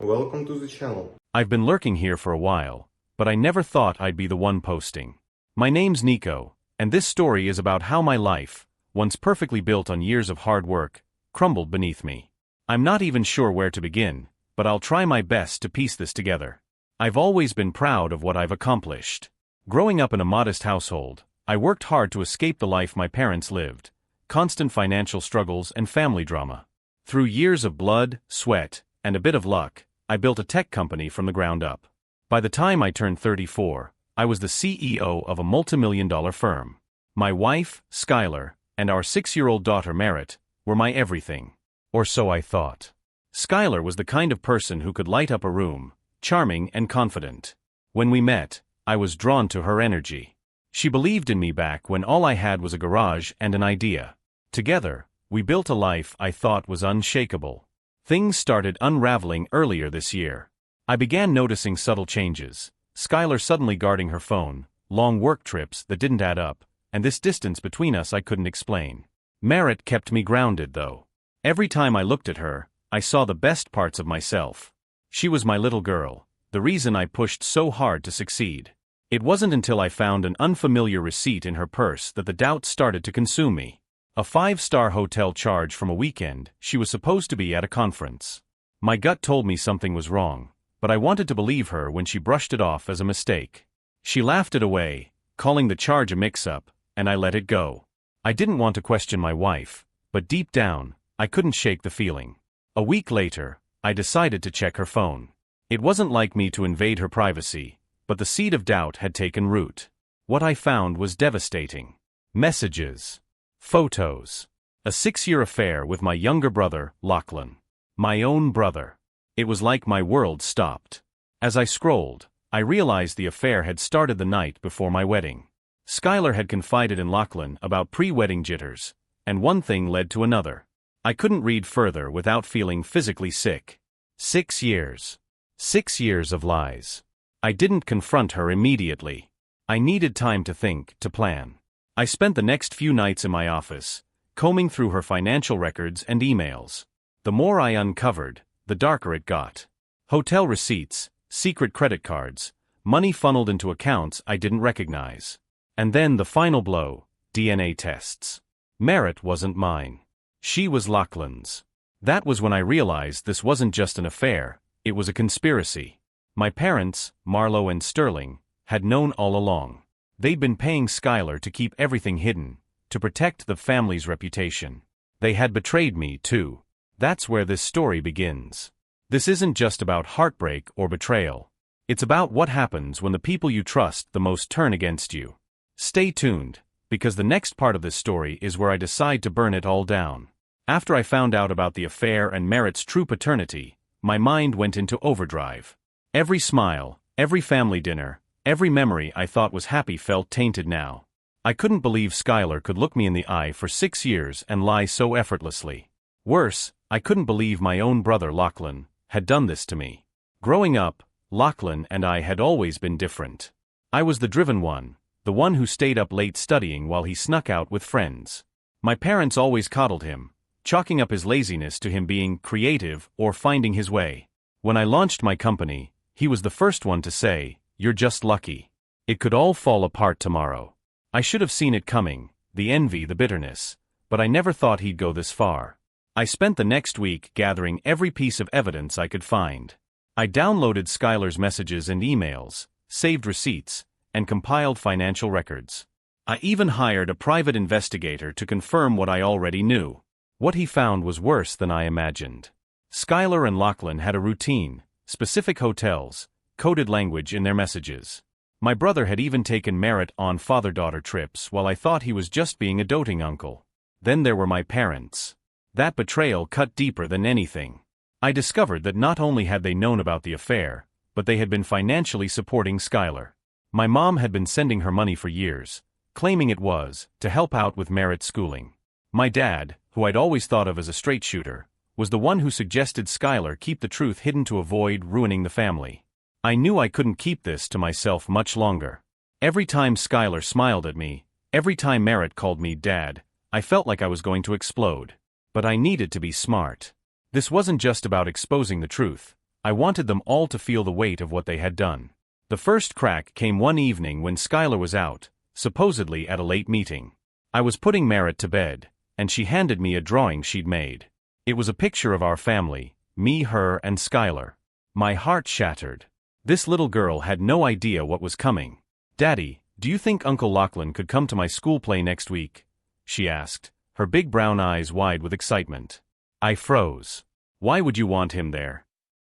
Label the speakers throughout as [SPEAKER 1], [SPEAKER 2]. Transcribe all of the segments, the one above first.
[SPEAKER 1] welcome to the channel.
[SPEAKER 2] I've been lurking here for a while, but I never thought I'd be the one posting. My name's Nico, and this story is about how my life, once perfectly built on years of hard work, crumbled beneath me. I'm not even sure where to begin, but I'll try my best to piece this together. I've always been proud of what I've accomplished. Growing up in a modest household, I worked hard to escape the life my parents lived, constant financial struggles and family drama. Through years of blood, sweat, and a bit of luck, I built a tech company from the ground up. By the time I turned 34, I was the CEO of a multimillion-dollar firm. My wife, Skylar, and our 6-year-old daughter Merritt were my everything. Or so I thought. Skylar was the kind of person who could light up a room, charming and confident. When we met, I was drawn to her energy. She believed in me back when all I had was a garage and an idea. Together, we built a life I thought was unshakable. Things started unraveling earlier this year. I began noticing subtle changes. Skylar suddenly guarding her phone, long work trips that didn't add up, and this distance between us I couldn't explain. Merritt kept me grounded though. Every time I looked at her, I saw the best parts of myself. She was my little girl, the reason I pushed so hard to succeed. It wasn't until I found an unfamiliar receipt in her purse that the doubts started to consume me. A 5-star hotel charge from a weekend she was supposed to be at a conference. My gut told me something was wrong, but I wanted to believe her when she brushed it off as a mistake. She laughed it away, calling the charge a mix-up, and I let it go. I didn't want to question my wife, but deep down, I couldn't shake the feeling. A week later, I decided to check her phone. It wasn't like me to invade her privacy, but the seed of doubt had taken root. What I found was devastating. Messages. Photos. A 6-year affair with my younger brother, Lachlan. My own brother. It was like my world stopped. As I scrolled, I realized the affair had started the night before my wedding. Skylar had confided in Lachlan about pre-wedding jitters, and one thing led to another. I couldn't read further without feeling physically sick. 6 years. 6 years of lies. I didn't confront her immediately. I needed time to think, to plan. I spent the next few nights in my office, combing through her financial records and emails. The more I uncovered, the darker it got. Hotel receipts, secret credit cards, money funneled into accounts I didn't recognize. And then the final blow, DNA tests. Merritt wasn't mine. She was Lachlan's. That was when I realized this wasn't just an affair, it was a conspiracy. My parents, Marlo and Sterling, had known all along. They'd been paying Skylar to keep everything hidden, to protect the family's reputation. They had betrayed me, too. That's where this story begins. This isn't just about heartbreak or betrayal. It's about what happens when the people you trust the most turn against you. Stay tuned, because the next part of this story is where I decide to burn it all down. After I found out about the affair and Merritt's true paternity, my mind went into overdrive. Every smile, every family dinner, every memory I thought was happy felt tainted now. I couldn't believe Skylar could look me in the eye for 6 years and lie so effortlessly. Worse, I couldn't believe my own brother Lachlan had done this to me. Growing up, Lachlan and I had always been different. I was the driven one, the one who stayed up late studying while he snuck out with friends. My parents always coddled him, chalking up his laziness to him being creative or finding his way. When I launched my company, he was the first one to say, "You're just lucky. It could all fall apart tomorrow." I should have seen it coming, the envy, the bitterness, but I never thought he'd go this far. I spent the next week gathering every piece of evidence I could find. I downloaded Skylar's messages and emails, saved receipts, and compiled financial records. I even hired a private investigator to confirm what I already knew. What he found was worse than I imagined. Skylar and Lachlan had a routine, specific hotels, coded language in their messages. My brother had even taken Merritt on father-daughter trips while I thought he was just being a doting uncle. Then there were my parents. That betrayal cut deeper than anything. I discovered that not only had they known about the affair, but they had been financially supporting Skylar. My mom had been sending her money for years, claiming it was to help out with Merritt's schooling. My dad, who I'd always thought of as a straight shooter, was the one who suggested Skylar keep the truth hidden to avoid ruining the family. I knew I couldn't keep this to myself much longer. Every time Skylar smiled at me, every time Merritt called me Dad, I felt like I was going to explode. But I needed to be smart. This wasn't just about exposing the truth. I wanted them all to feel the weight of what they had done. The first crack came one evening when Skylar was out, supposedly at a late meeting. I was putting Merritt to bed, and she handed me a drawing she'd made. It was a picture of our family, me, her, and Skylar. My heart shattered. This little girl had no idea what was coming. "Daddy, do you think Uncle Lachlan could come to my school play next week?" she asked, her big brown eyes wide with excitement. I froze. "Why would you want him there?"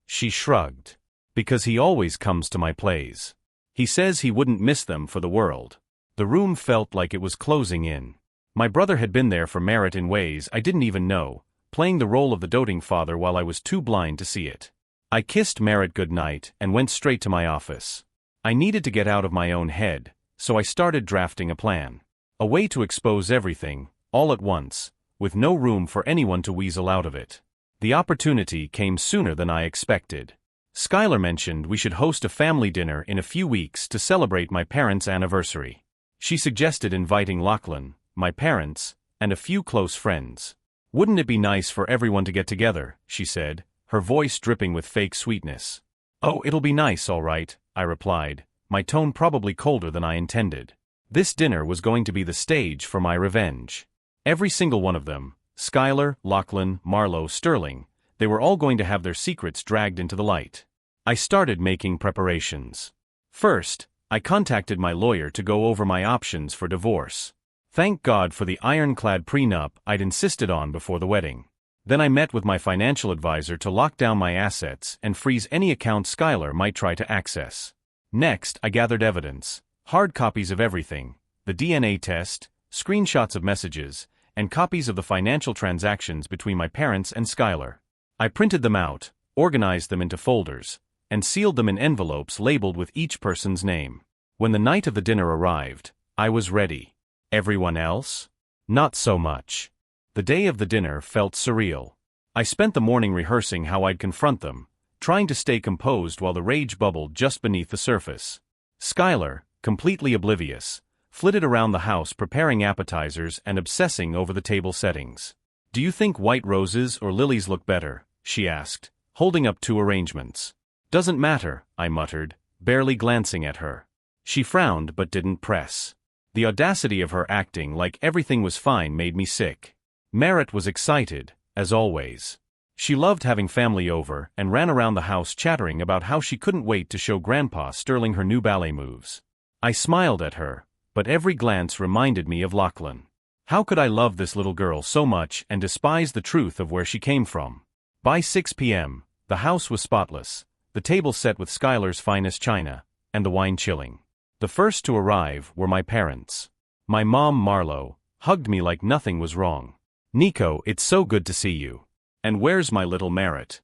[SPEAKER 2] She shrugged. "Because he always comes to my plays. He says he wouldn't miss them for the world." The room felt like it was closing in. My brother had been there for Merritt in ways I didn't even know, playing the role of the doting father while I was too blind to see it. I kissed Merritt goodnight and went straight to my office. I needed to get out of my own head, so I started drafting a plan. A way to expose everything, all at once, with no room for anyone to weasel out of it. The opportunity came sooner than I expected. Skylar mentioned we should host a family dinner in a few weeks to celebrate my parents' anniversary. She suggested inviting Lachlan, my parents, and a few close friends. "Wouldn't it be nice for everyone to get together?" she said, her voice dripping with fake sweetness. "Oh, it'll be nice, all right," I replied, my tone probably colder than I intended. This dinner was going to be the stage for my revenge. Every single one of them, Skylar, Lachlan, Marlowe, Sterling, they were all going to have their secrets dragged into the light. I started making preparations. First, I contacted my lawyer to go over my options for divorce. Thank God for the ironclad prenup I'd insisted on before the wedding. Then I met with my financial advisor to lock down my assets and freeze any account Skylar might try to access. Next, I gathered evidence, hard copies of everything, the DNA test, screenshots of messages, and copies of the financial transactions between my parents and Skylar. I printed them out, organized them into folders, and sealed them in envelopes labeled with each person's name. When the night of the dinner arrived, I was ready. Everyone else? Not so much. The day of the dinner felt surreal. I spent the morning rehearsing how I'd confront them, trying to stay composed while the rage bubbled just beneath the surface. Skylar, completely oblivious, flitted around the house preparing appetizers and obsessing over the table settings. "Do you think white roses or lilies look better?" she asked, holding up two arrangements. "Doesn't matter," I muttered, barely glancing at her. She frowned but didn't press. The audacity of her acting like everything was fine made me sick. Merritt was excited, as always. She loved having family over and ran around the house chattering about how she couldn't wait to show Grandpa Sterling her new ballet moves. I smiled at her, but every glance reminded me of Lachlan. How could I love this little girl so much and despise the truth of where she came from? By 6 p.m., the house was spotless, the table set with Skylar's finest china, and the wine chilling. The first to arrive were my parents. My mom, Marlowe, hugged me like nothing was wrong. "Nico, it's so good to see you. And where's my little Merritt?"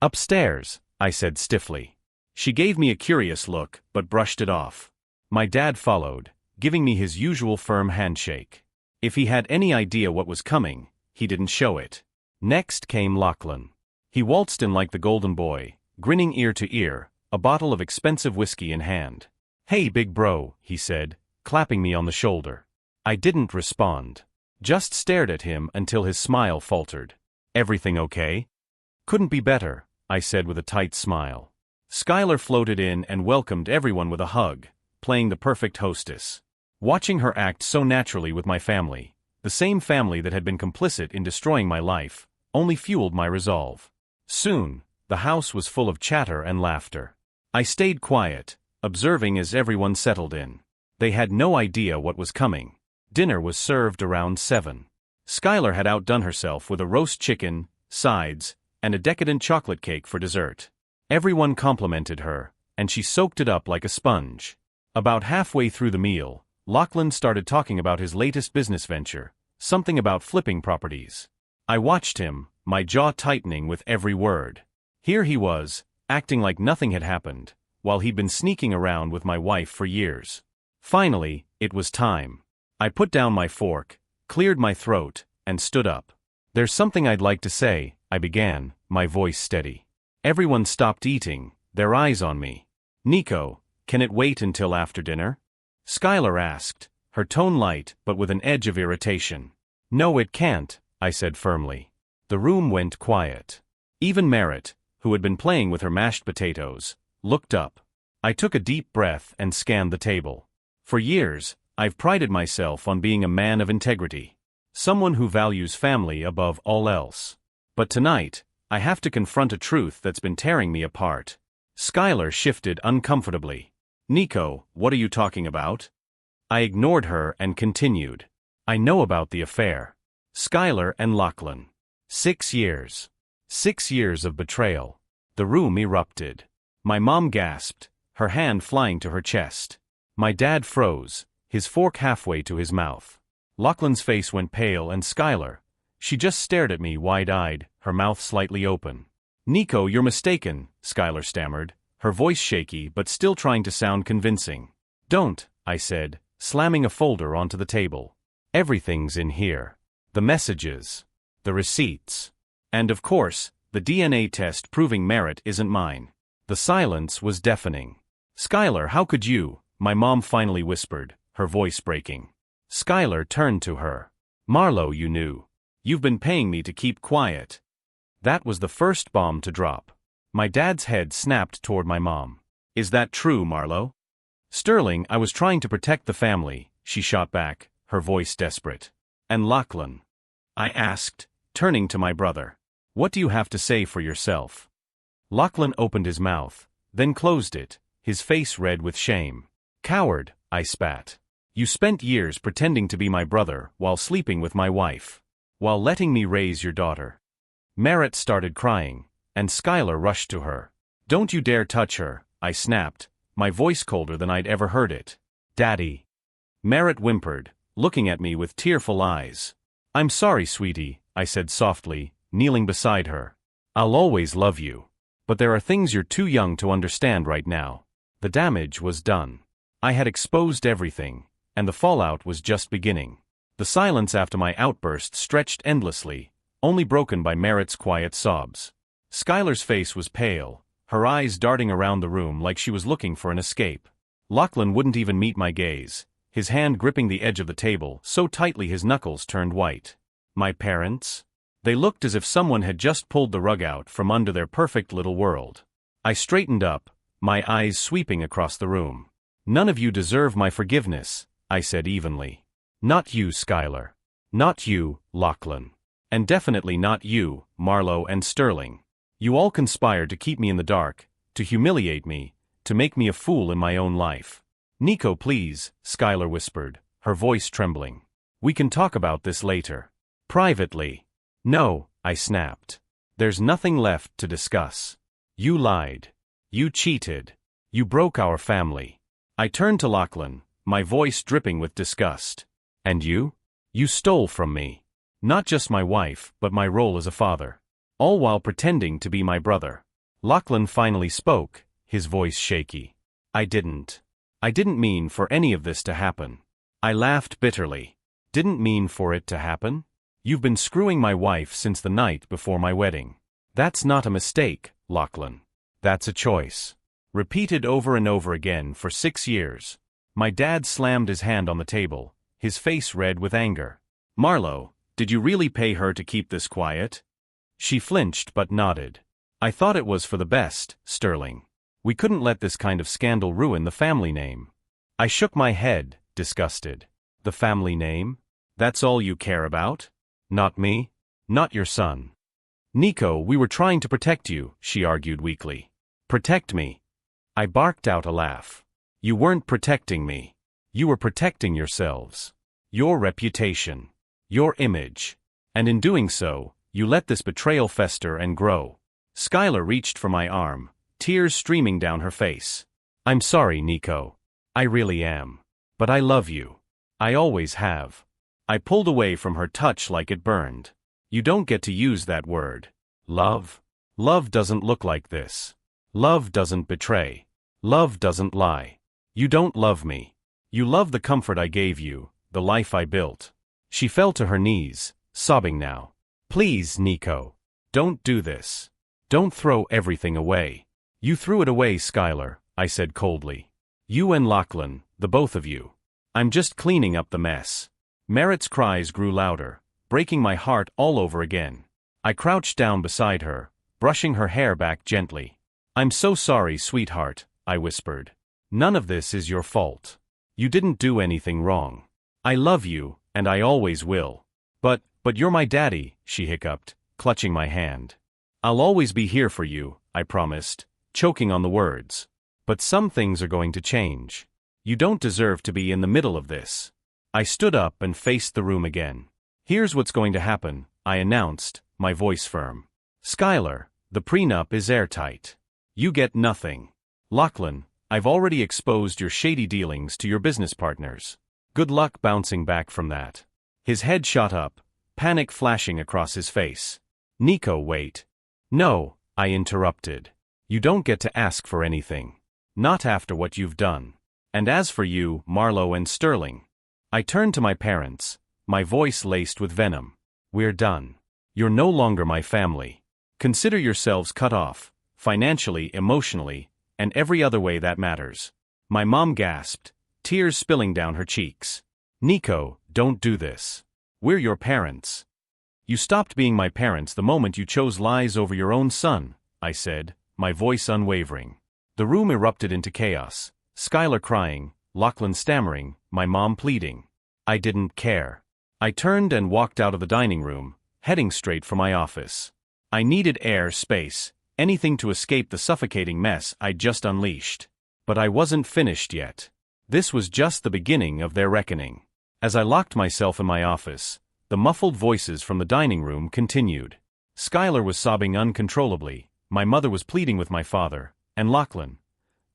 [SPEAKER 2] "Upstairs," I said stiffly. She gave me a curious look, but brushed it off. My dad followed, giving me his usual firm handshake. If he had any idea what was coming, he didn't show it. Next came Lachlan. He waltzed in like the golden boy, grinning ear to ear, a bottle of expensive whiskey in hand. "Hey big bro," he said, clapping me on the shoulder. I didn't respond. Just stared at him until his smile faltered. "Everything okay?" "Couldn't be better," I said with a tight smile. Skylar floated in and welcomed everyone with a hug, playing the perfect hostess. Watching her act so naturally with my family, the same family that had been complicit in destroying my life, only fueled my resolve. Soon, the house was full of chatter and laughter. I stayed quiet, observing as everyone settled in. They had no idea what was coming. Dinner was served around 7. Skylar had outdone herself with a roast chicken, sides, and a decadent chocolate cake for dessert. Everyone complimented her, and she soaked it up like a sponge. About halfway through the meal, Lachlan started talking about his latest business venture, something about flipping properties. I watched him, my jaw tightening with every word. Here he was, acting like nothing had happened, while he'd been sneaking around with my wife for years. Finally, it was time. I put down my fork, cleared my throat, and stood up. "There's something I'd like to say," I began, my voice steady. Everyone stopped eating, their eyes on me. "Nico, can it wait until after dinner?" Skylar asked, her tone light but with an edge of irritation. "No, it can't," I said firmly. The room went quiet. Even Merritt, who had been playing with her mashed potatoes, looked up. I took a deep breath and scanned the table. For years, I've prided myself on being a man of integrity. Someone who values family above all else. But tonight, I have to confront a truth that's been tearing me apart. Skylar shifted uncomfortably. Nico, what are you talking about? I ignored her and continued. I know about the affair. Skylar and Lachlan. 6 years. 6 years of betrayal. The room erupted. My mom gasped, her hand flying to her chest. My dad froze, his fork halfway to his mouth. Lachlan's face went pale and Skylar, she just stared at me wide-eyed, her mouth slightly open. Nico, you're mistaken, Skylar stammered, her voice shaky but still trying to sound convincing. Don't, I said, slamming a folder onto the table. Everything's in here. The messages. The receipts. And of course, the DNA test proving Merritt isn't mine. The silence was deafening. Skylar, how could you? My mom finally whispered, her voice breaking. Skylar turned to her. Marlo, you knew. You've been paying me to keep quiet. That was the first bomb to drop. My dad's head snapped toward my mom. Is that true, Marlo? Sterling, I was trying to protect the family, she shot back, her voice desperate. And Lachlan? I asked, turning to my brother. What do you have to say for yourself? Lachlan opened his mouth, then closed it, his face red with shame. Coward, I spat. You spent years pretending to be my brother while sleeping with my wife. While letting me raise your daughter. Merritt started crying, and Skylar rushed to her. Don't you dare touch her, I snapped, my voice colder than I'd ever heard it. Daddy. Merritt whimpered, looking at me with tearful eyes. I'm sorry, sweetie, I said softly, kneeling beside her. I'll always love you. But there are things you're too young to understand right now. The damage was done. I had exposed everything, and the fallout was just beginning. The silence after my outburst stretched endlessly, only broken by Merritt's quiet sobs. Skylar's face was pale, her eyes darting around the room like she was looking for an escape. Lachlan wouldn't even meet my gaze, his hand gripping the edge of the table so tightly his knuckles turned white. My parents? They looked as if someone had just pulled the rug out from under their perfect little world. I straightened up, my eyes sweeping across the room. None of you deserve my forgiveness, I said evenly. Not you, Skylar. Not you, Lachlan. And definitely not you, Marlo and Sterling. You all conspired to keep me in the dark, to humiliate me, to make me a fool in my own life. Nico, please, Skylar whispered, her voice trembling. We can talk about this later. Privately. No, I snapped. There's nothing left to discuss. You lied. You cheated. You broke our family. I turned to Lachlan, my voice dripping with disgust. And you? You stole from me. Not just my wife, but my role as a father. All while pretending to be my brother. Lachlan finally spoke, his voice shaky. I didn't mean for any of this to happen. I laughed bitterly. Didn't mean for it to happen? You've been screwing my wife since the night before my wedding. That's not a mistake, Lachlan. That's a choice. Repeated over and over again for 6 years. My dad slammed his hand on the table, his face red with anger. Marlo, did you really pay her to keep this quiet? She flinched but nodded. I thought it was for the best, Sterling. We couldn't let this kind of scandal ruin the family name. I shook my head, disgusted. The family name? That's all you care about? Not me. Not your son. Nico, we were trying to protect you, she argued weakly. Protect me? I barked out a laugh. You weren't protecting me. You were protecting yourselves. Your reputation. Your image. And in doing so, you let this betrayal fester and grow. Skylar reached for my arm, tears streaming down her face. I'm sorry, Nico. I really am. But I love you. I always have. I pulled away from her touch like it burned. You don't get to use that word. Love? Love doesn't look like this. Love doesn't betray. Love doesn't lie. You don't love me. You love the comfort I gave you, the life I built. She fell to her knees, sobbing now. Please, Nico. Don't do this. Don't throw everything away. You threw it away, Skylar, I said coldly. You and Lachlan, the both of you. I'm just cleaning up the mess. Merritt's cries grew louder, breaking my heart all over again. I crouched down beside her, brushing her hair back gently. "I'm so sorry, sweetheart," I whispered. "None of this is your fault. You didn't do anything wrong. I love you, and I always will. But you're my daddy," she hiccuped, clutching my hand. "I'll always be here for you," I promised, choking on the words. "But some things are going to change. You don't deserve to be in the middle of this." I stood up and faced the room again. "Here's what's going to happen," I announced, my voice firm. "Skylar, the prenup is airtight. You get nothing. Lachlan, I've already exposed your shady dealings to your business partners. Good luck bouncing back from that." His head shot up, panic flashing across his face. "Nico, wait." "No," I interrupted. "You don't get to ask for anything. Not after what you've done. And as for you, Marlo and Sterling." I turned to my parents, my voice laced with venom. "We're done. You're no longer my family. Consider yourselves cut off, financially, emotionally, and every other way that matters." My mom gasped, tears spilling down her cheeks. "Nico, don't do this. We're your parents." "You stopped being my parents the moment you chose lies over your own son," I said, my voice unwavering. The room erupted into chaos, Skylar crying, Lachlan stammering, my mom pleading. I didn't care. I turned and walked out of the dining room, heading straight for my office. I needed air, space, anything to escape the suffocating mess I'd just unleashed. But I wasn't finished yet. This was just the beginning of their reckoning. As I locked myself in my office, the muffled voices from the dining room continued. Skylar was sobbing uncontrollably, my mother was pleading with my father, and Lachlan,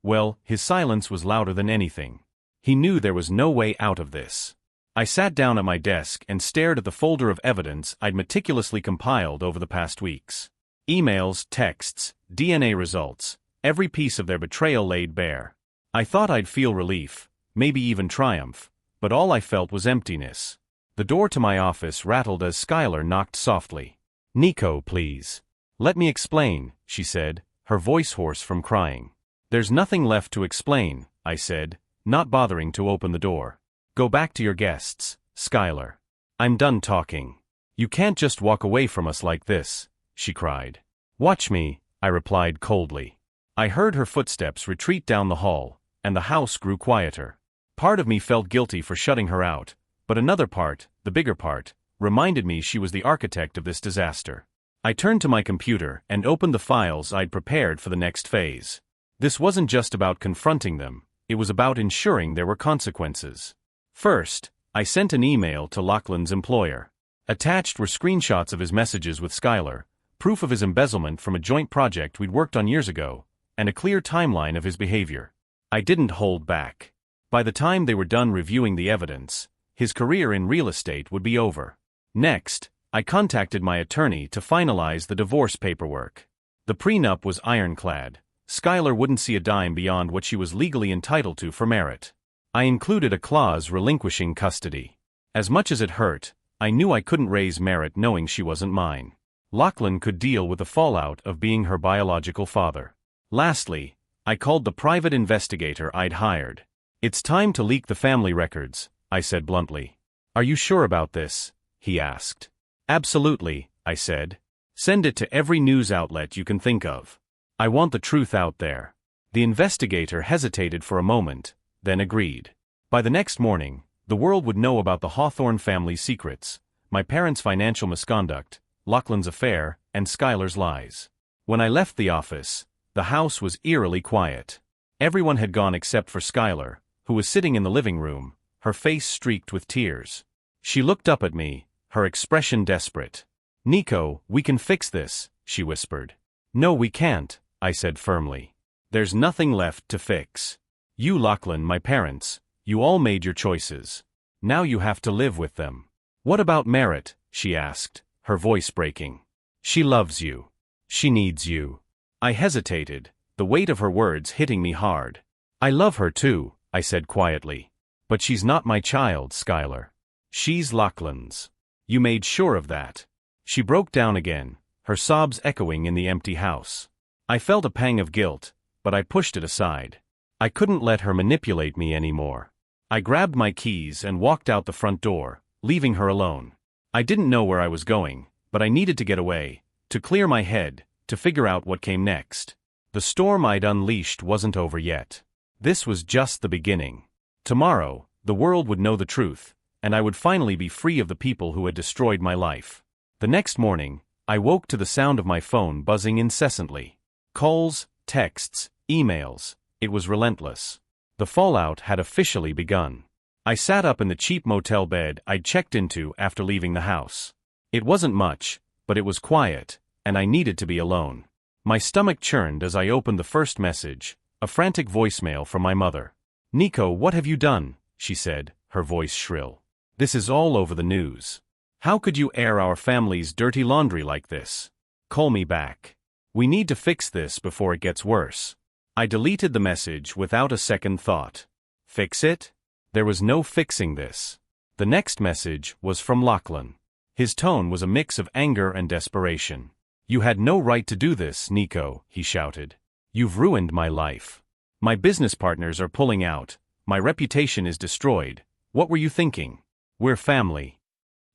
[SPEAKER 2] well, his silence was louder than anything. He knew there was no way out of this. I sat down at my desk and stared at the folder of evidence I'd meticulously compiled over the past weeks. Emails, texts, DNA results, every piece of their betrayal laid bare. I thought I'd feel relief, maybe even triumph, but all I felt was emptiness. The door to my office rattled as Skylar knocked softly. "Nico, please. Let me explain," she said, her voice hoarse from crying. "There's nothing left to explain," I said, not bothering to open the door. "Go back to your guests, Skylar. I'm done talking. You can't just walk away from us like this," she cried. "Watch me," I replied coldly. I heard her footsteps retreat down the hall, and the house grew quieter. Part of me felt guilty for shutting her out, but another part, the bigger part, reminded me she was the architect of this disaster. I turned to my computer and opened the files I'd prepared for the next phase. This wasn't just about confronting them, it was about ensuring there were consequences. First, I sent an email to Lachlan's employer. Attached were screenshots of his messages with Skylar, proof of his embezzlement from a joint project we'd worked on years ago, and a clear timeline of his behavior. I didn't hold back. By the time they were done reviewing the evidence, his career in real estate would be over. Next, I contacted my attorney to finalize the divorce paperwork. The prenup was ironclad. Skylar wouldn't see a dime beyond what she was legally entitled to for Merritt. I included a clause relinquishing custody. As much as it hurt, I knew I couldn't raise Merritt knowing she wasn't mine. Lachlan could deal with the fallout of being her biological father. Lastly, I called the private investigator I'd hired. "It's time to leak the family records," I said bluntly. "Are you sure about this?" he asked. "Absolutely," I said. "Send it to every news outlet you can think of. I want the truth out there." The investigator hesitated for a moment, then agreed. By the next morning, the world would know about the Hawthorne family's secrets, my parents' financial misconduct, Lachlan's affair, and Skylar's lies. When I left the office, the house was eerily quiet. Everyone had gone except for Skylar, who was sitting in the living room, her face streaked with tears. She looked up at me, her expression desperate. "Nico, we can fix this," she whispered. "No, we can't," I said firmly. "There's nothing left to fix. You, Lachlan, my parents, you all made your choices. Now you have to live with them." "What about Merritt?" she asked, her voice breaking. "She loves you. She needs you." I hesitated, the weight of her words hitting me hard. "I love her too," I said quietly. "But she's not my child, Skylar. She's Lachlan's. You made sure of that." She broke down again, her sobs echoing in the empty house. I felt a pang of guilt, but I pushed it aside. I couldn't let her manipulate me anymore. I grabbed my keys and walked out the front door, leaving her alone. I didn't know where I was going, but I needed to get away, to clear my head, to figure out what came next. The storm I'd unleashed wasn't over yet. This was just the beginning. Tomorrow, the world would know the truth, and I would finally be free of the people who had destroyed my life. The next morning, I woke to the sound of my phone buzzing incessantly. Calls, texts, emails. It was relentless. The fallout had officially begun. I sat up in the cheap motel bed I'd checked into after leaving the house. It wasn't much, but it was quiet, and I needed to be alone. My stomach churned as I opened the first message, a frantic voicemail from my mother. "Nico, what have you done?" she said, her voice shrill. "This is all over the news. How could you air our family's dirty laundry like this? Call me back. We need to fix this before it gets worse." I deleted the message without a second thought. Fix it? There was no fixing this. The next message was from Lachlan. His tone was a mix of anger and desperation. "You had no right to do this, Nico," he shouted. "You've ruined my life. My business partners are pulling out. My reputation is destroyed. What were you thinking? We're family."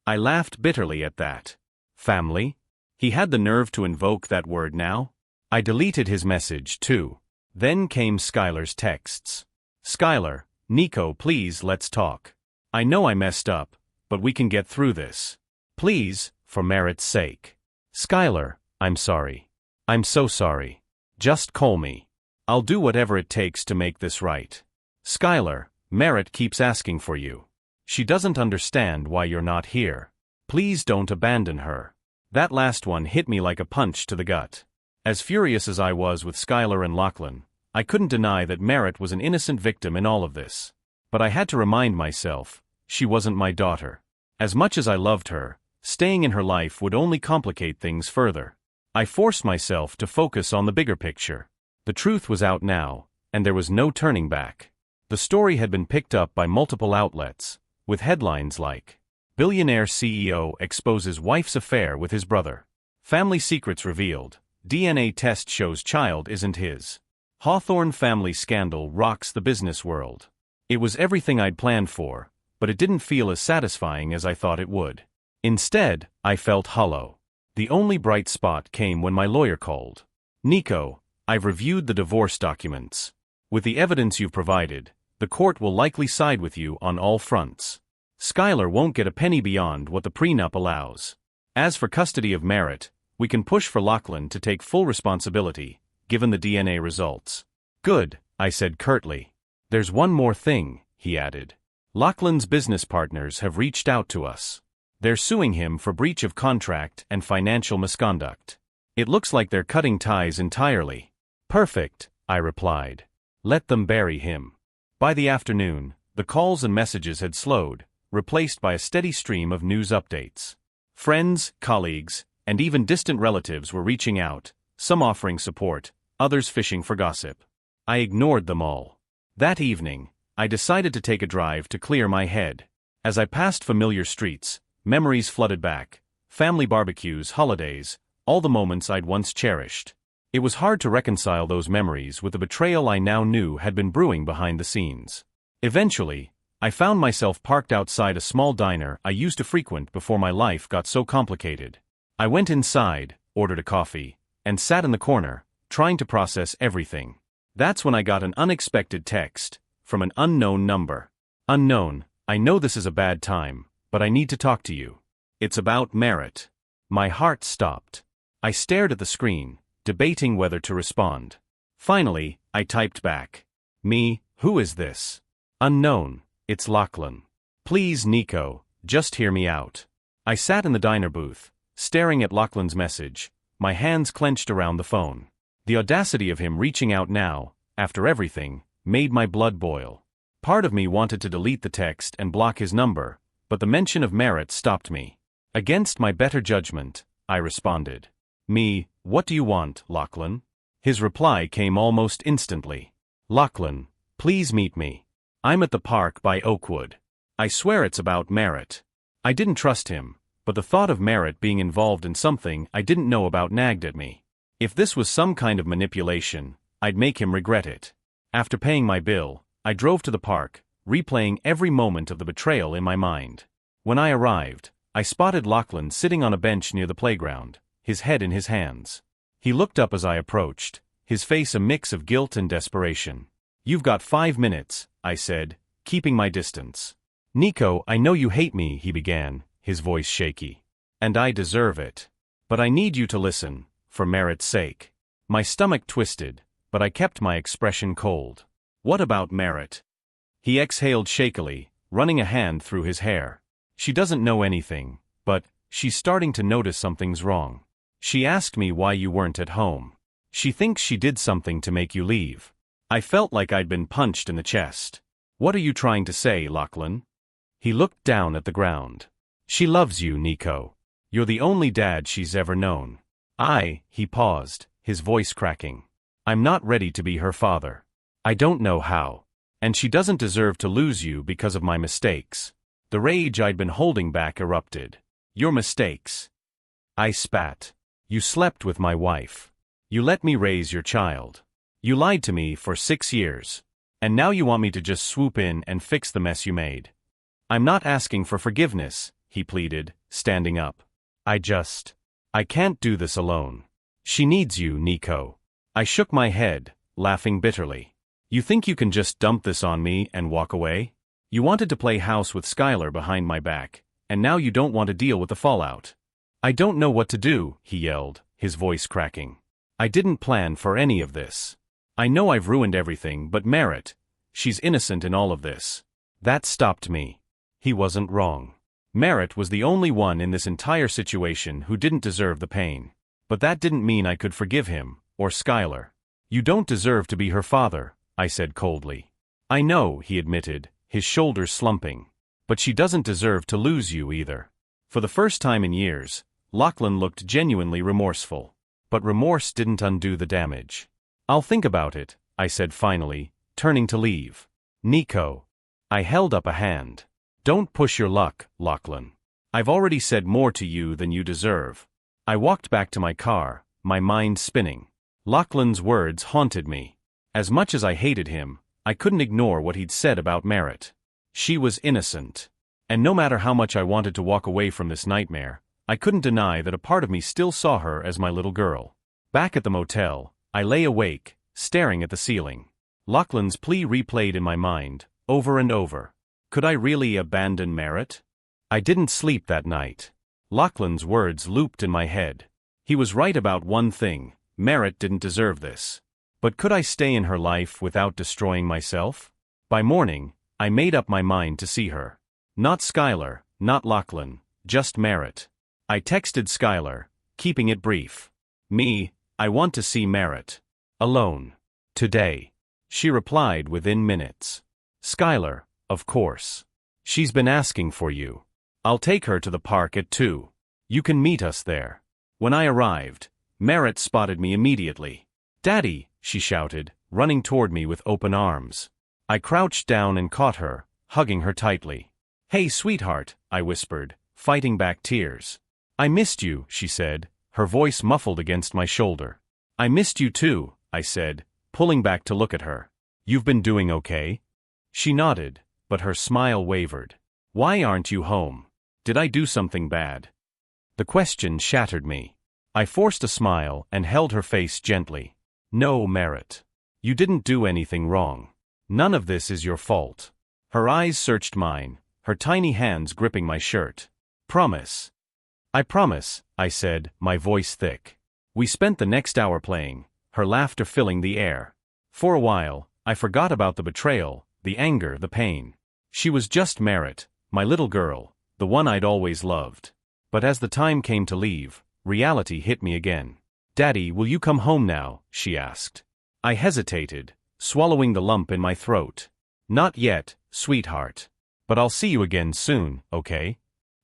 [SPEAKER 2] I laughed bitterly at that. Family? He had the nerve to invoke that word now? I deleted his message too. Then came Skylar's texts. "Skylar, Nico, please let's talk. I know I messed up, but we can get through this. Please, for Merritt's sake. Skylar, I'm sorry. I'm so sorry. Just call me. I'll do whatever it takes to make this right. Skylar, Merritt keeps asking for you. She doesn't understand why you're not here. Please don't abandon her." That last one hit me like a punch to the gut. As furious as I was with Skylar and Lachlan, I couldn't deny that Merritt was an innocent victim in all of this. But I had to remind myself, she wasn't my daughter. As much as I loved her, staying in her life would only complicate things further. I forced myself to focus on the bigger picture. The truth was out now, and there was no turning back. The story had been picked up by multiple outlets, with headlines like, "Billionaire CEO exposes wife's affair with his brother. Family secrets revealed. DNA test shows child isn't his. Hawthorne family scandal rocks the business world." It was everything I'd planned for, but it didn't feel as satisfying as I thought it would. Instead, I felt hollow. The only bright spot came when my lawyer called. "Nico, I've reviewed the divorce documents. With the evidence you've provided, the court will likely side with you on all fronts. Skylar won't get a penny beyond what the prenup allows. As for custody of Merritt, we can push for Lachlan to take full responsibility, given the DNA results." "Good," I said curtly. "There's one more thing," he added. "Lachlan's business partners have reached out to us. They're suing him for breach of contract and financial misconduct. It looks like they're cutting ties entirely." "Perfect," I replied. "Let them bury him." By the afternoon, the calls and messages had slowed, replaced by a steady stream of news updates. Friends, colleagues, and even distant relatives were reaching out, some offering support, others fishing for gossip. I ignored them all. That evening, I decided to take a drive to clear my head. As I passed familiar streets, memories flooded back, family barbecues, holidays, all the moments I'd once cherished. It was hard to reconcile those memories with the betrayal I now knew had been brewing behind the scenes. Eventually, I found myself parked outside a small diner I used to frequent before my life got so complicated. I went inside, ordered a coffee, and sat in the corner, trying to process everything. That's when I got an unexpected text, from an unknown number. "Unknown, I know this is a bad time, but I need to talk to you. It's about Merritt." My heart stopped. I stared at the screen, debating whether to respond. Finally, I typed back. "Me, who is this?" "Unknown, it's Lachlan. Please, Nico, just hear me out." I sat in the diner booth, staring at Lachlan's message, my hands clenched around the phone. The audacity of him reaching out now, after everything, made my blood boil. Part of me wanted to delete the text and block his number, but the mention of Merritt stopped me. Against my better judgment, I responded. "Me, what do you want, Lachlan?" His reply came almost instantly. "Lachlan, please meet me. I'm at the park by Oakwood. I swear it's about Merritt." I didn't trust him, but the thought of Merritt being involved in something I didn't know about nagged at me. If this was some kind of manipulation, I'd make him regret it. After paying my bill, I drove to the park, replaying every moment of the betrayal in my mind. When I arrived, I spotted Lachlan sitting on a bench near the playground, his head in his hands. He looked up as I approached, his face a mix of guilt and desperation. "You've got 5 minutes," I said, keeping my distance. "Nico, I know you hate me," he began, his voice shaky. "And I deserve it. But I need you to listen, for Merritt's sake." My stomach twisted, but I kept my expression cold. "What about Merritt?" He exhaled shakily, running a hand through his hair. "She doesn't know anything, but she's starting to notice something's wrong. She asked me why you weren't at home. She thinks she did something to make you leave." I felt like I'd been punched in the chest. "What are you trying to say, Lachlan?" He looked down at the ground. "She loves you, Nico. You're the only dad she's ever known." He paused, his voice cracking. "I'm not ready to be her father. I don't know how. And she doesn't deserve to lose you because of my mistakes." The rage I'd been holding back erupted. "Your mistakes?" I spat. "You slept with my wife. You let me raise your child. You lied to me for 6 years. And now you want me to just swoop in and fix the mess you made." "I'm not asking for forgiveness," he pleaded, standing up. I can't do this alone. She needs you, Nico." I shook my head, laughing bitterly. "You think you can just dump this on me and walk away? You wanted to play house with Skylar behind my back, and now you don't want to deal with the fallout." "I don't know what to do," he yelled, his voice cracking. "I didn't plan for any of this. I know I've ruined everything, but Merritt, she's innocent in all of this." That stopped me. He wasn't wrong. Merritt was the only one in this entire situation who didn't deserve the pain. But that didn't mean I could forgive him, or Skylar. "You don't deserve to be her father," I said coldly. "I know," he admitted, his shoulders slumping. "But she doesn't deserve to lose you either." For the first time in years, Lachlan looked genuinely remorseful. But remorse didn't undo the damage. "I'll think about it," I said finally, turning to leave. "Nico." I held up a hand. "Don't push your luck, Lachlan. I've already said more to you than you deserve." I walked back to my car, my mind spinning. Lachlan's words haunted me. As much as I hated him, I couldn't ignore what he'd said about Merritt. She was innocent. And no matter how much I wanted to walk away from this nightmare, I couldn't deny that a part of me still saw her as my little girl. Back at the motel, I lay awake, staring at the ceiling. Lachlan's plea replayed in my mind, over and over. Could I really abandon Merritt? I didn't sleep that night. Lachlan's words looped in my head. He was right about one thing: Merritt didn't deserve this. But could I stay in her life without destroying myself? By morning, I made up my mind to see her. Not Skylar, not Lachlan, just Merritt. I texted Skylar, keeping it brief. I want to see Merritt. Alone. Today. She replied within minutes. Skylar, of course. She's been asking for you. I'll take her to the park at 2. You can meet us there. When I arrived, Merritt spotted me immediately. Daddy, she shouted, running toward me with open arms. I crouched down and caught her, hugging her tightly. Hey, sweetheart, I whispered, fighting back tears. I missed you, she said, her voice muffled against my shoulder. I missed you too, I said, pulling back to look at her. You've been doing okay? She nodded, but her smile wavered. Why aren't you home? Did I do something bad? The question shattered me. I forced a smile and held her face gently. No, Merritt. You didn't do anything wrong. None of this is your fault. Her eyes searched mine, her tiny hands gripping my shirt. Promise. I promise, I said, my voice thick. We spent the next hour playing, her laughter filling the air. For a while, I forgot about the betrayal, the anger, the pain. She was just Merritt, my little girl, the one I'd always loved. But as the time came to leave, reality hit me again. Daddy, will you come home now? She asked. I hesitated, swallowing the lump in my throat. Not yet, sweetheart. But I'll see you again soon, okay?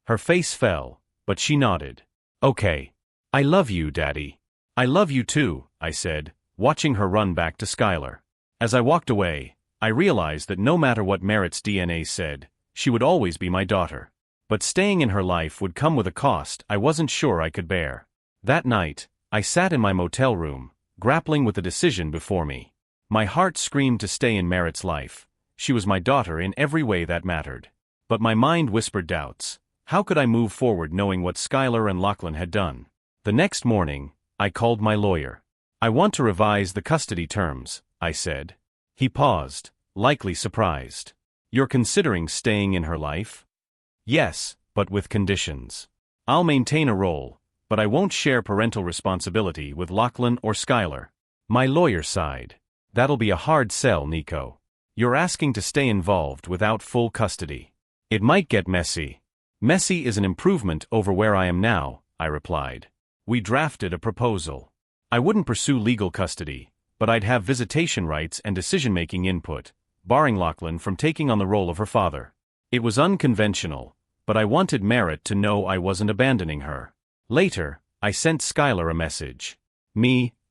[SPEAKER 2] Her face fell, but she nodded. Okay. I love you, Daddy. I love you too, I said, watching her run back to Skylar. As I walked away, I realized that no matter what Merritt's DNA said, she would always be my daughter. But staying in her life would come with a cost I wasn't sure I could bear. That night, I sat in my motel room, grappling with the decision before me. My heart screamed to stay in Merritt's life. She was my daughter in every way that mattered. But my mind whispered doubts. How could I move forward knowing what Skylar and Lachlan had done? The next morning, I called my lawyer. I want to revise the custody terms, I said. He paused, likely surprised. You're considering staying in her life? Yes, but with conditions. I'll maintain a role, but I won't share parental responsibility with Lachlan or Skylar. My lawyer sighed. That'll be a hard sell, Nico. You're asking to stay involved without full custody. It might get messy. Messy is an improvement over where I am now, I replied. We drafted a proposal. I wouldn't pursue legal custody, but I'd have visitation rights and decision-making input, barring Lachlan from taking on the role of her father. It was unconventional, but I wanted Merritt to know I wasn't abandoning her. Later, I sent Skylar a message.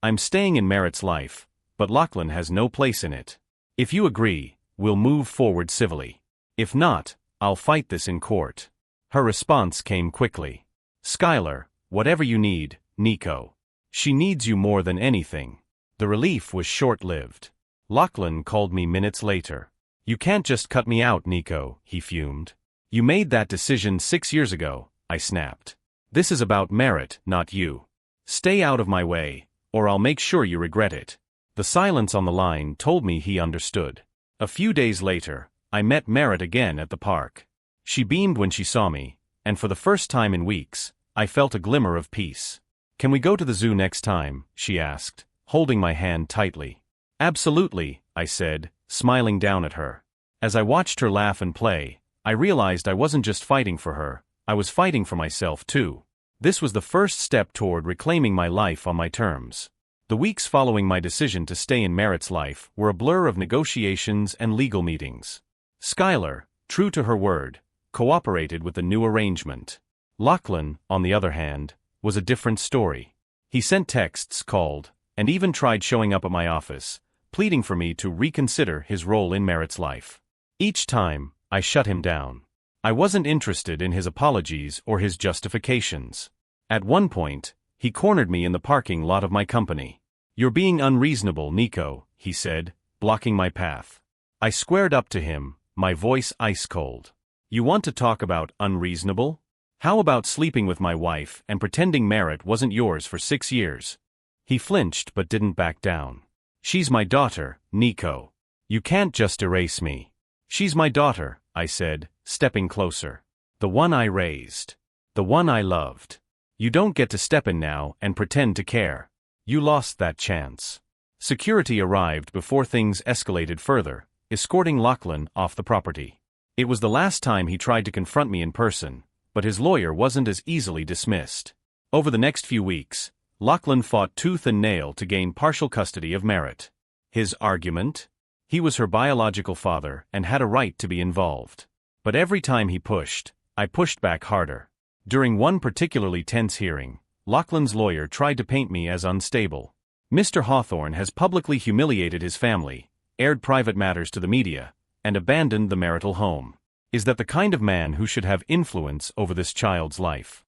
[SPEAKER 2] I'm staying in Merritt's life, but Lachlan has no place in it. If you agree, we'll move forward civilly. If not, I'll fight this in court. Her response came quickly. Skylar, whatever you need, Nico. She needs you more than anything. The relief was short-lived. Lachlan called me minutes later. You can't just cut me out, Nico, he fumed. You made that decision 6 years ago, I snapped. This is about Merritt, not you. Stay out of my way, or I'll make sure you regret it. The silence on the line told me he understood. A few days later, I met Merritt again at the park. She beamed when she saw me, and for the first time in weeks, I felt a glimmer of peace. Can we go to the zoo next time? She asked, holding my hand tightly. Absolutely, I said, smiling down at her. As I watched her laugh and play, I realized I wasn't just fighting for her, I was fighting for myself too. This was the first step toward reclaiming my life on my terms. The weeks following my decision to stay in Merritt's life were a blur of negotiations and legal meetings. Skylar, true to her word, cooperated with the new arrangement. Lachlan, on the other hand, was a different story. He sent texts, called, and even tried showing up at my office, pleading for me to reconsider his role in Merritt's life. Each time, I shut him down. I wasn't interested in his apologies or his justifications. At one point, he cornered me in the parking lot of my company. You're being unreasonable, Nico, he said, blocking my path. I squared up to him, my voice ice-cold. You want to talk about unreasonable? How about sleeping with my wife and pretending Merritt wasn't yours for 6 years? He flinched but didn't back down. She's my daughter, Nico. You can't just erase me. She's my daughter, I said, stepping closer. The one I raised. The one I loved. You don't get to step in now and pretend to care. You lost that chance. Security arrived before things escalated further, escorting Lachlan off the property. It was the last time he tried to confront me in person, but his lawyer wasn't as easily dismissed. Over the next few weeks, Lachlan fought tooth and nail to gain partial custody of Merritt. His argument? He was her biological father and had a right to be involved. But every time he pushed, I pushed back harder. During one particularly tense hearing, Lachlan's lawyer tried to paint me as unstable. Mr. Hawthorne has publicly humiliated his family, aired private matters to the media, and abandoned the marital home. Is that the kind of man who should have influence over this child's life?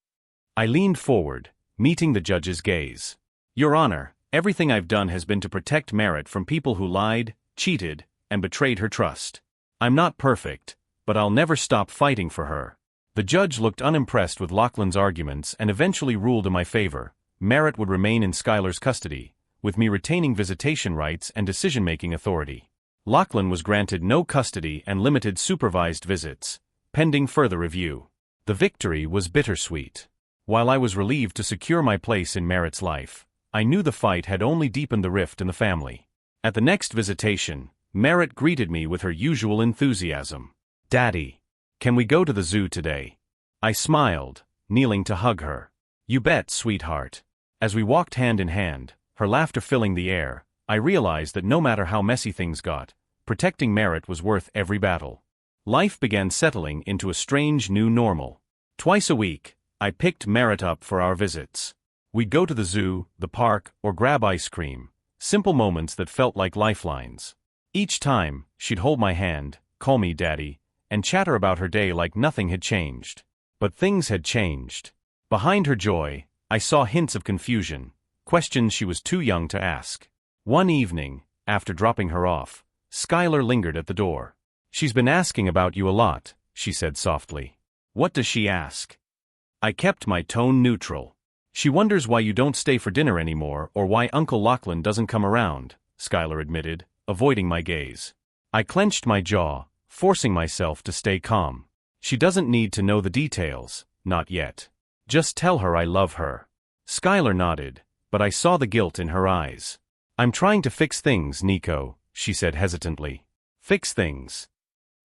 [SPEAKER 2] I leaned forward, meeting the judge's gaze. Your Honor, everything I've done has been to protect Merritt from people who lied, cheated, and betrayed her trust. I'm not perfect, but I'll never stop fighting for her. The judge looked unimpressed with Lachlan's arguments and eventually ruled in my favor. Merritt would remain in Skylar's custody, with me retaining visitation rights and decision-making authority. Lachlan was granted no custody and limited supervised visits, pending further review. The victory was bittersweet. While I was relieved to secure my place in Merritt's life, I knew the fight had only deepened the rift in the family. At the next visitation, Merritt greeted me with her usual enthusiasm. Daddy, can we go to the zoo today? I smiled, kneeling to hug her. You bet, sweetheart. As we walked hand in hand, her laughter filling the air, I realized that no matter how messy things got, protecting Merritt was worth every battle. Life began settling into a strange new normal. Twice a week, I picked Merritt up for our visits. We'd go to the zoo, the park, or grab ice cream, simple moments that felt like lifelines. Each time, she'd hold my hand, call me Daddy, and chatter about her day like nothing had changed. But things had changed. Behind her joy, I saw hints of confusion, questions she was too young to ask. One evening, after dropping her off, Skylar lingered at the door. She's been asking about you a lot, she said softly. What does she ask? I kept my tone neutral. She wonders why you don't stay for dinner anymore or why Uncle Lachlan doesn't come around, Skylar admitted, avoiding my gaze. I clenched my jaw, forcing myself to stay calm. She doesn't need to know the details, not yet. Just tell her I love her. Skylar nodded, but I saw the guilt in her eyes. I'm trying to fix things, Nico, she said hesitantly. Fix things?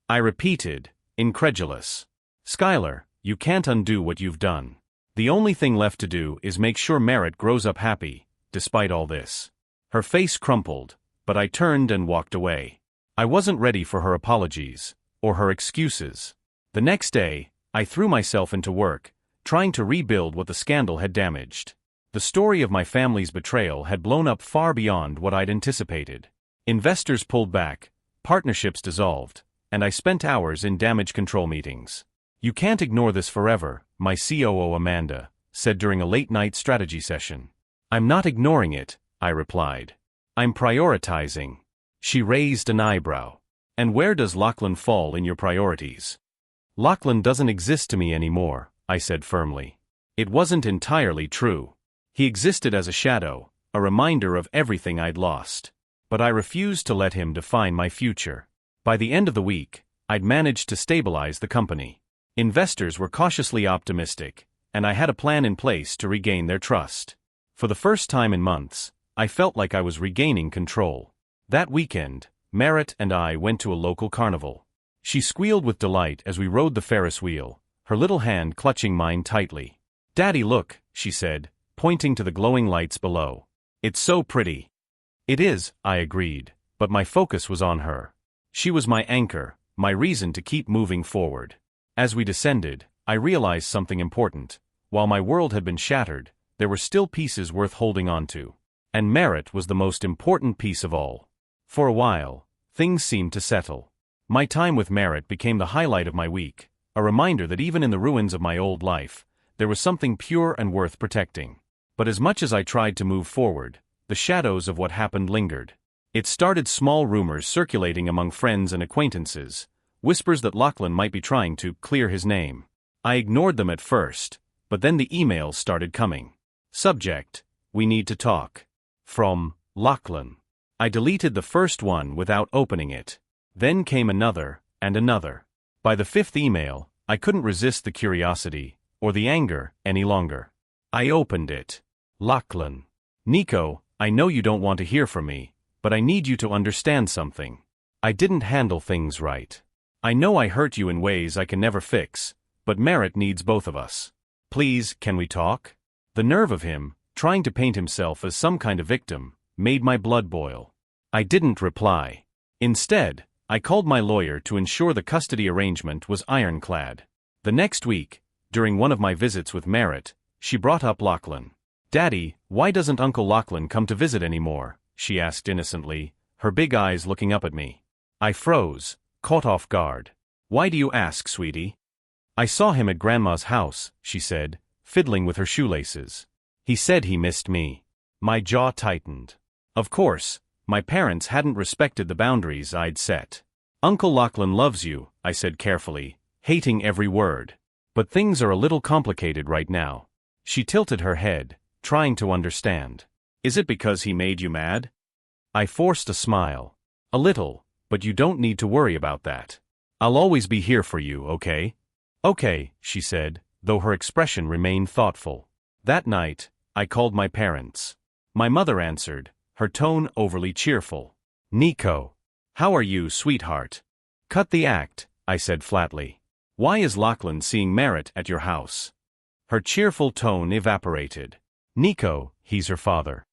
[SPEAKER 2] I repeated, incredulous. Skylar, you can't undo what you've done. The only thing left to do is make sure Merritt grows up happy, despite all this. Her face crumpled, but I turned and walked away. I wasn't ready for her apologies, or her excuses. The next day, I threw myself into work, trying to rebuild what the scandal had damaged. The story of my family's betrayal had blown up far beyond what I'd anticipated. Investors pulled back, partnerships dissolved, and I spent hours in damage control meetings. You can't ignore this forever, my COO Amanda said during a late-night strategy session. I'm not ignoring it, I replied. I'm prioritizing. She raised an eyebrow. And where does Lachlan fall in your priorities? Lachlan doesn't exist to me anymore, I said firmly. It wasn't entirely true. He existed as a shadow, a reminder of everything I'd lost. But I refused to let him define my future. By the end of the week, I'd managed to stabilize the company. Investors were cautiously optimistic, and I had a plan in place to regain their trust. For the first time in months, I felt like I was regaining control. That weekend, Merritt and I went to a local carnival. She squealed with delight as we rode the Ferris wheel, her little hand clutching mine tightly. Daddy, look, she said, pointing to the glowing lights below. It's so pretty. It is, I agreed, but my focus was on her. She was my anchor, my reason to keep moving forward. As we descended, I realized something important. While my world had been shattered, there were still pieces worth holding on to. And Merritt was the most important piece of all. For a while, things seemed to settle. My time with Merritt became the highlight of my week, a reminder that even in the ruins of my old life, there was something pure and worth protecting. But as much as I tried to move forward, the shadows of what happened lingered. It started small rumors circulating among friends and acquaintances, whispers that Lachlan might be trying to clear his name. I ignored them at first, but then the emails started coming. Subject: we need to talk. From Lachlan. I deleted the first one without opening it. Then came another, and another. By the fifth email, I couldn't resist the curiosity, or the anger, any longer. I opened it. Lachlan. Nico, I know you don't want to hear from me, but I need you to understand something. I didn't handle things right. I know I hurt you in ways I can never fix, but Merritt needs both of us. Please, can we talk? The nerve of him, trying to paint himself as some kind of victim, made my blood boil. I didn't reply. Instead, I called my lawyer to ensure the custody arrangement was ironclad. The next week, during one of my visits with Merritt, she brought up Lachlan. Daddy, why doesn't Uncle Lachlan come to visit anymore? She asked innocently, her big eyes looking up at me. I froze, caught off guard. Why do you ask, sweetie? I saw him at Grandma's house, she said, fiddling with her shoelaces. He said he missed me. My jaw tightened. Of course, my parents hadn't respected the boundaries I'd set. Uncle Lachlan loves you, I said carefully, hating every word. But things are a little complicated right now. She tilted her head, trying to understand. Is it because he made you mad? I forced a smile. A little, but you don't need to worry about that. I'll always be here for you, okay? Okay, she said, though her expression remained thoughtful. That night, I called my parents. My mother answered, her tone overly cheerful. Nico. How are you, sweetheart? Cut the act, I said flatly. Why is Lachlan seeing Merritt at your house? Her cheerful tone evaporated. Nico, he's her father.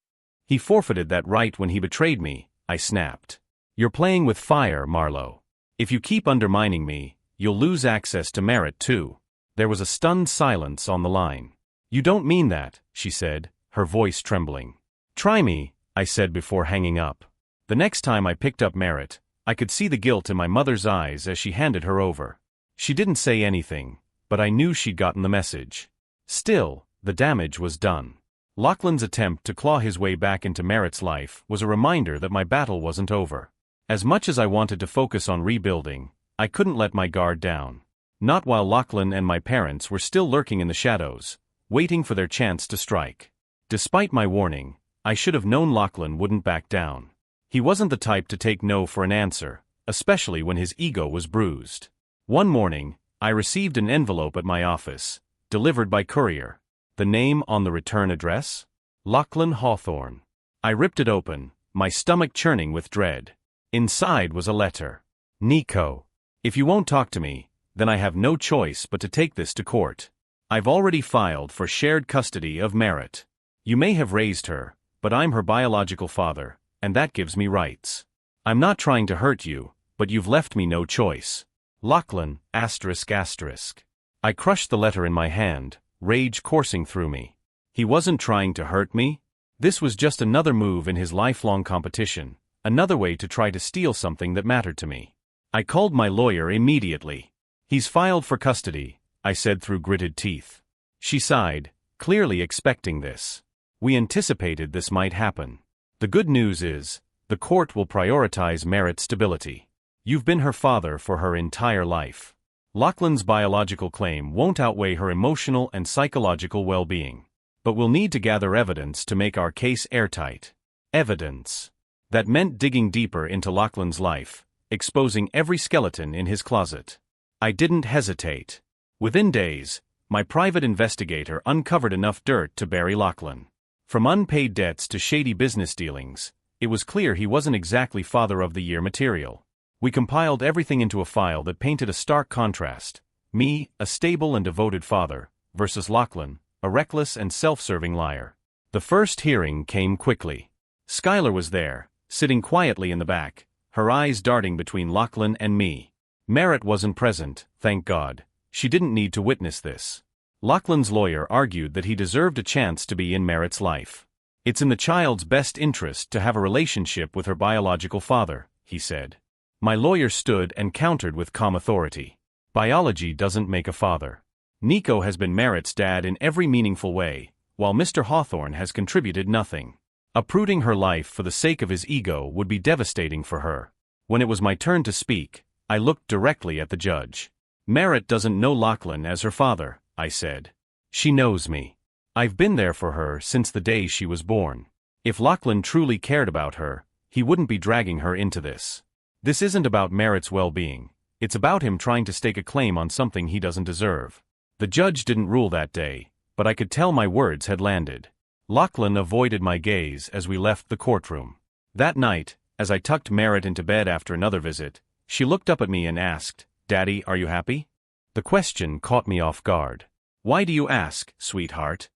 [SPEAKER 2] He forfeited that right when he betrayed me, I snapped. You're playing with fire, Marlo. If you keep undermining me, you'll lose access to Merritt too. There was a stunned silence on the line. You don't mean that, she said, her voice trembling. Try me, I said before hanging up. The next time I picked up Merritt, I could see the guilt in my mother's eyes as she handed her over. She didn't say anything, but I knew she'd gotten the message. Still, the damage was done. Lachlan's attempt to claw his way back into Merritt's life was a reminder that my battle wasn't over. As much as I wanted to focus on rebuilding, I couldn't let my guard down. Not while Lachlan and my parents were still lurking in the shadows, waiting for their chance to strike. Despite my warning, I should have known Lachlan wouldn't back down. He wasn't the type to take no for an answer, especially when his ego was bruised. One morning, I received an envelope at my office, delivered by courier. The name on the return address? Lachlan Hawthorne. I ripped it open, my stomach churning with dread. Inside was a letter. Nico. If you won't talk to me, then I have no choice but to take this to court. I've already filed for shared custody of Merritt. You may have raised her, but I'm her biological father, and that gives me rights. I'm not trying to hurt you, but you've left me no choice. Lachlan, ****. I crushed the letter in my hand, rage coursing through me. He wasn't trying to hurt me? This was just another move in his lifelong competition, another way to try to steal something that mattered to me. I called my lawyer immediately. He's filed for custody, I said through gritted teeth. She sighed, clearly expecting this. We anticipated this might happen. The good news is, the court will prioritize Merritt's stability. You've been her father for her entire life. Lachlan's biological claim won't outweigh her emotional and psychological well-being. But we'll need to gather evidence to make our case airtight. Evidence. That meant digging deeper into Lachlan's life, exposing every skeleton in his closet. I didn't hesitate. Within days, my private investigator uncovered enough dirt to bury Lachlan. From unpaid debts to shady business dealings, it was clear he wasn't exactly Father of the Year material. We compiled everything into a file that painted a stark contrast. Me, a stable and devoted father, versus Lachlan, a reckless and self-serving liar. The first hearing came quickly. Skylar was there, sitting quietly in the back, her eyes darting between Lachlan and me. Merritt wasn't present, thank God. She didn't need to witness this. Lachlan's lawyer argued that he deserved a chance to be in Merritt's life. It's in the child's best interest to have a relationship with her biological father, he said. My lawyer stood and countered with calm authority. Biology doesn't make a father. Nico has been Merritt's dad in every meaningful way, while Mr. Hawthorne has contributed nothing. Uprooting her life for the sake of his ego would be devastating for her. When it was my turn to speak, I looked directly at the judge. Merritt doesn't know Lachlan as her father, I said. She knows me. I've been there for her since the day she was born. If Lachlan truly cared about her, he wouldn't be dragging her into this. This isn't about Merritt's well-being. It's about him trying to stake a claim on something he doesn't deserve. The judge didn't rule that day, but I could tell my words had landed. Lachlan avoided my gaze as we left the courtroom. That night, as I tucked Merritt into bed after another visit, she looked up at me and asked, "Daddy, are you happy?" The question caught me off guard. "Why do you ask, sweetheart?"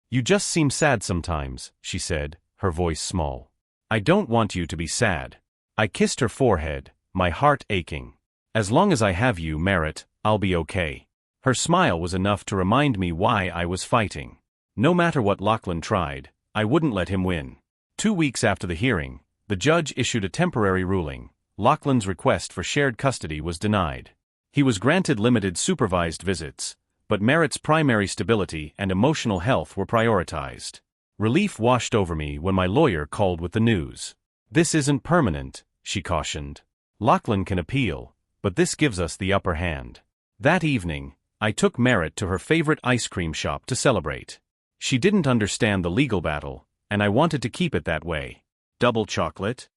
[SPEAKER 2] "You just seem sad sometimes," she said, her voice small. "I don't want you to be sad." I kissed her forehead, my heart aching. "As long as I have you, Merritt, I'll be okay." Her smile was enough to remind me why I was fighting. No matter what Lachlan tried, I wouldn't let him win. 2 weeks after the hearing, the judge issued a temporary ruling. Lachlan's request for shared custody was denied. He was granted limited supervised visits, but Merritt's primary stability and emotional health were prioritized. Relief washed over me when my lawyer called with the news. "This isn't permanent," she cautioned. "Lachlan can appeal, but this gives us the upper hand." That evening, I took Merritt to her favorite ice cream shop to celebrate. She didn't understand the legal battle, and I wanted to keep it that way. "Double chocolate?"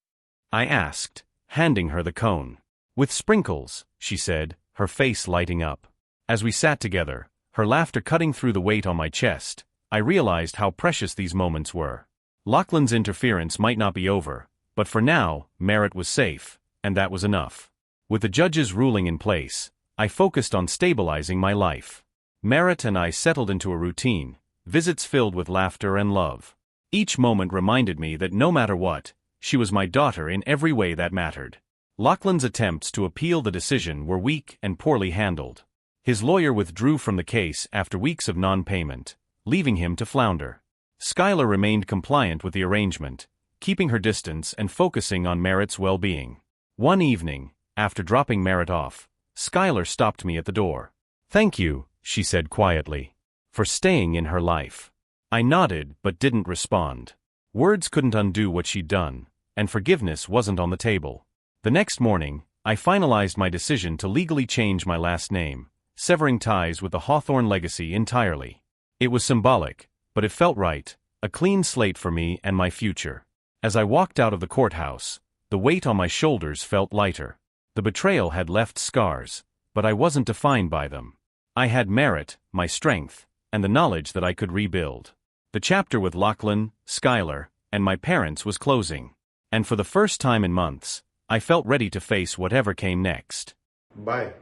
[SPEAKER 2] I asked, handing her the cone. "With sprinkles," she said, her face lighting up. As we sat together, her laughter cutting through the weight on my chest, I realized how precious these moments were. Lachlan's interference might not be over, but for now, Merritt was safe, and that was enough. With the judge's ruling in place, I focused on stabilizing my life. Merritt and I settled into a routine, visits filled with laughter and love. Each moment reminded me that no matter what, she was my daughter in every way that mattered. Lachlan's attempts to appeal the decision were weak and poorly handled. His lawyer withdrew from the case after weeks of non-payment, leaving him to flounder. Skylar remained compliant with the arrangement, keeping her distance and focusing on Merritt's well-being. One evening, after dropping Merritt off, Skylar stopped me at the door. "Thank you," she said quietly, "for staying in her life." I nodded but didn't respond. Words couldn't undo what she'd done, and forgiveness wasn't on the table. The next morning, I finalized my decision to legally change my last name, severing ties with the Hawthorne legacy entirely. It was symbolic, but it felt right, a clean slate for me and my future. As I walked out of the courthouse, the weight on my shoulders felt lighter. The betrayal had left scars, but I wasn't defined by them. I had merit, my strength, and the knowledge that I could rebuild. The chapter with Lachlan, Skylar, and my parents was closing. And for the first time in months, I felt ready to face whatever came next.
[SPEAKER 1] Bye.